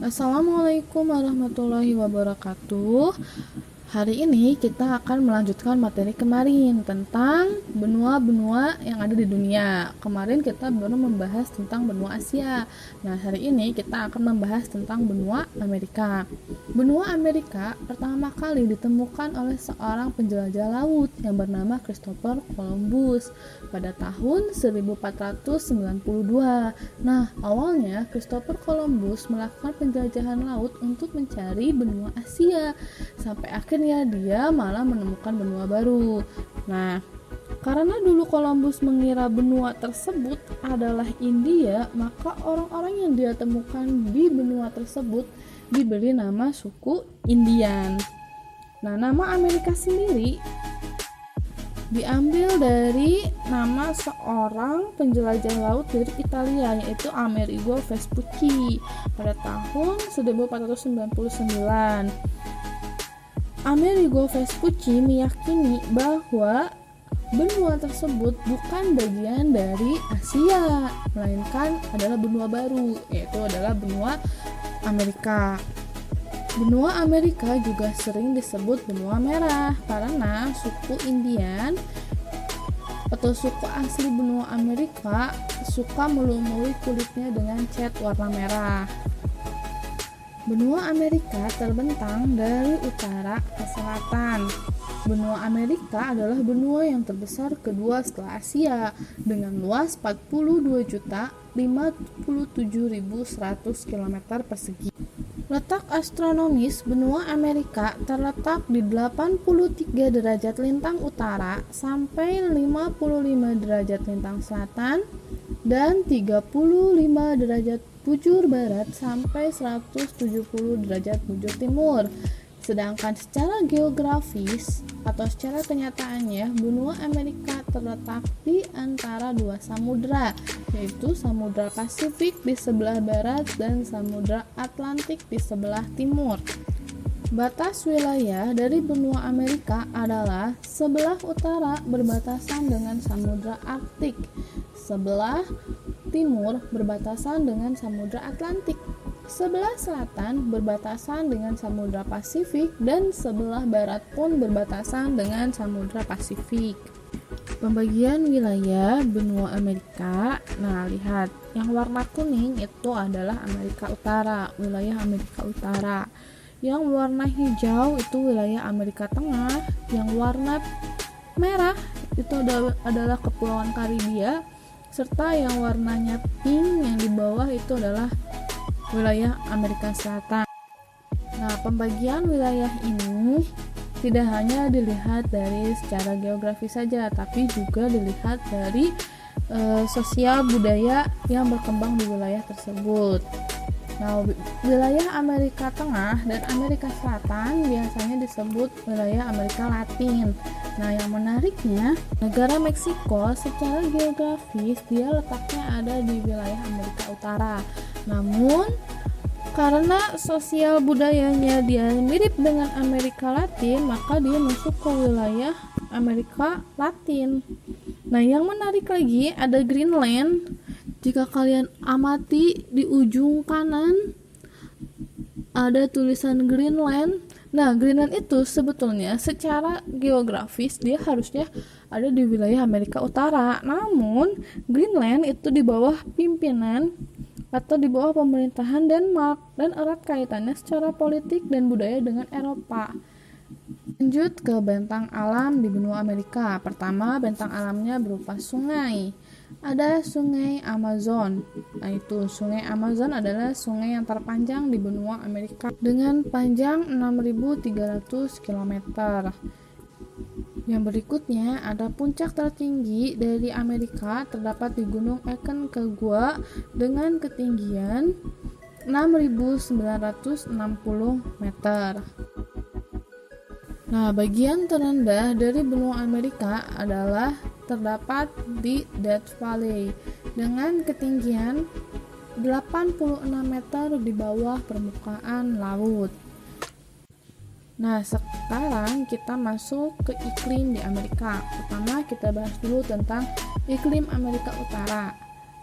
Assalamualaikum warahmatullahi wabarakatuh. Hari ini kita akan melanjutkan materi kemarin tentang benua-benua yang ada di dunia. Kemarin kita baru membahas tentang benua Asia. Nah, hari ini kita akan membahas tentang benua Amerika. Benua Amerika pertama kali ditemukan oleh seorang penjelajah laut yang bernama Christopher Columbus pada tahun 1492. Nah, awalnya Christopher Columbus melakukan penjelajahan laut untuk mencari benua Asia. Sampai akhirnya dia malah menemukan benua baru. Nah, karena dulu Columbus mengira benua tersebut adalah India, maka orang-orang yang dia temukan di benua tersebut diberi nama suku Indian. Nah, nama Amerika sendiri diambil dari nama seorang penjelajah laut dari Italia, yaitu Amerigo Vespucci pada tahun 1499. Amerigo Vespucci meyakini bahwa benua tersebut bukan bagian dari Asia, melainkan adalah benua baru, yaitu adalah benua Amerika. Benua Amerika juga sering disebut benua merah karena suku Indian atau suku asli benua Amerika suka melumuri kulitnya dengan cat warna merah. Benua Amerika terbentang dari utara ke selatan. Benua Amerika adalah benua yang terbesar kedua setelah Asia dengan luas 42.057.100 km persegi. Letak astronomis benua Amerika terletak di 83 derajat lintang utara sampai 55 derajat lintang selatan dan 35 derajat bujur barat sampai 170 derajat bujur timur. Sedangkan secara geografis atau secara kenyataannya benua Amerika terletak di antara dua samudra, yaitu Samudra Pasifik di sebelah barat dan Samudra Atlantik di sebelah timur. Batas wilayah dari benua Amerika adalah sebelah utara berbatasan dengan Samudra Arktik, sebelah timur berbatasan dengan Samudra Atlantik, sebelah selatan berbatasan dengan Samudra Pasifik, dan sebelah barat pun berbatasan dengan Samudra Pasifik. Pembagian wilayah benua Amerika. Nah, lihat, yang warna kuning itu adalah Amerika Utara, wilayah Amerika Utara. Yang warna hijau itu wilayah Amerika Tengah, yang warna merah itu adalah Kepulauan Karibia, serta yang warnanya pink yang di bawah itu adalah wilayah Amerika Selatan. Nah, pembagian wilayah ini tidak hanya dilihat dari secara geografis saja, tapi juga dilihat dari sosial budaya yang berkembang di wilayah tersebut. Nah, wilayah Amerika Tengah dan Amerika Selatan biasanya disebut wilayah Amerika Latin. Nah, yang menariknya, negara Meksiko secara geografis dia letaknya ada di wilayah Amerika Utara. Namun, karena sosial budayanya dia mirip dengan Amerika Latin, maka dia masuk ke wilayah Amerika Latin. Nah, yang menarik lagi ada Greenland. Jika kalian amati di ujung kanan ada tulisan Greenland. Nah, Greenland itu sebetulnya secara geografis dia harusnya ada di wilayah Amerika Utara. Namun, Greenland itu di bawah pimpinan atau di bawah pemerintahan Denmark dan erat kaitannya secara politik dan budaya dengan Eropa. Lanjut ke bentang alam di benua Amerika. Pertama, bentang alamnya berupa sungai. Ada sungai Amazon. Nah, itu sungai Amazon adalah sungai yang terpanjang di benua Amerika dengan panjang 6.300 km. Yang berikutnya ada puncak tertinggi dari Amerika terdapat di Gunung Aconcagua dengan ketinggian 6.960 meter. Nah, bagian terendah dari benua Amerika adalah terdapat di Death Valley dengan ketinggian 86 meter di bawah permukaan laut. Nah, sekarang kita masuk ke iklim di Amerika. Pertama, kita bahas dulu tentang iklim Amerika Utara.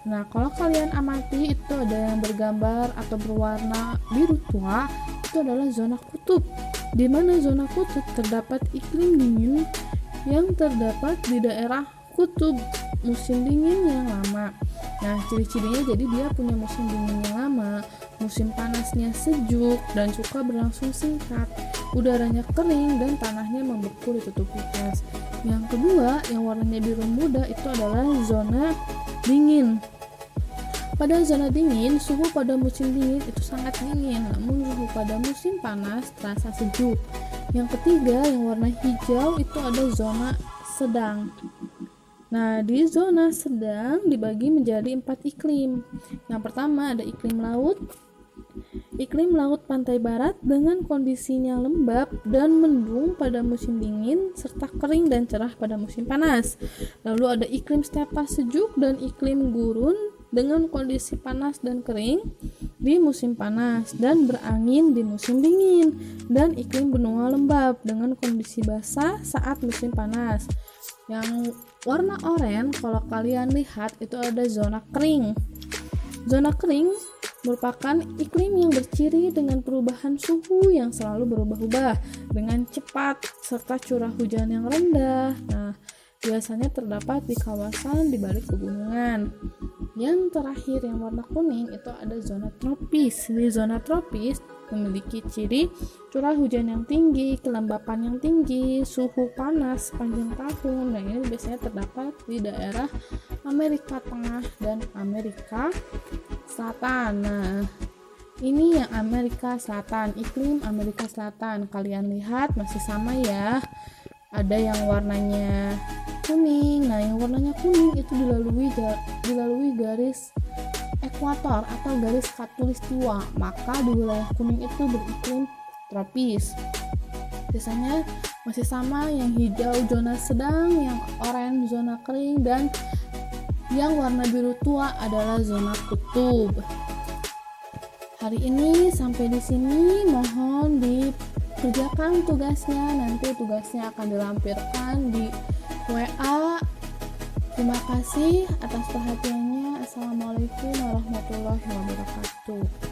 Nah, kalau kalian amati itu ada yang bergambar atau berwarna biru tua, itu adalah zona kutub. Di mana zona kutub terdapat iklim dingin yang terdapat di daerah kutub musim dingin yang lama. Nah, ciri-cirinya jadi dia punya musim dingin yang lama, musim panasnya sejuk dan suka berlangsung singkat, udaranya kering dan tanahnya membeku ditutupi es. Yang kedua, yang warnanya biru muda itu adalah zona dingin. Pada zona dingin, suhu pada musim dingin itu sangat dingin, namun suhu pada musim panas terasa sejuk. Yang ketiga, yang warna hijau itu ada zona sedang. Nah, di zona sedang dibagi menjadi 4 iklim. Yang pertama ada iklim laut. Iklim laut pantai barat dengan kondisinya lembab dan mendung pada musim dingin serta kering dan cerah pada musim panas. Lalu ada iklim stepa sejuk dan iklim gurun dengan kondisi panas dan kering di musim panas dan berangin di musim dingin, dan iklim benua lembab dengan kondisi basah saat musim panas. Yang warna oranye kalau kalian lihat itu ada zona kering. Zona kering merupakan iklim yang berciri dengan perubahan suhu yang selalu berubah-ubah dengan cepat serta curah hujan yang rendah. Nah, biasanya terdapat di kawasan di balik pegunungan. Yang terakhir yang warna kuning itu ada zona tropis. Di zona tropis memiliki ciri curah hujan yang tinggi, kelembapan yang tinggi, suhu panas sepanjang tahun. Dan ini biasanya terdapat di daerah Amerika Tengah dan Amerika Selatan. Nah, ini yang Amerika Selatan, iklim Amerika Selatan. Kalian lihat masih sama ya. Ada yang warnanya kuning. Nah, yang warnanya kuning itu dilalui garis ekuator atau garis khatulistiwa. Maka di wilayah kuning itu beriklim tropis. Biasanya masih sama, yang hijau zona sedang, yang oranye zona kering, dan yang warna biru tua adalah zona kutub. Hari ini sampai di sini, mohon dikerjakan tugasnya. Nanti tugasnya akan dilampirkan di WA. Terima kasih atas perhatiannya. Assalamualaikum warahmatullahi wabarakatuh.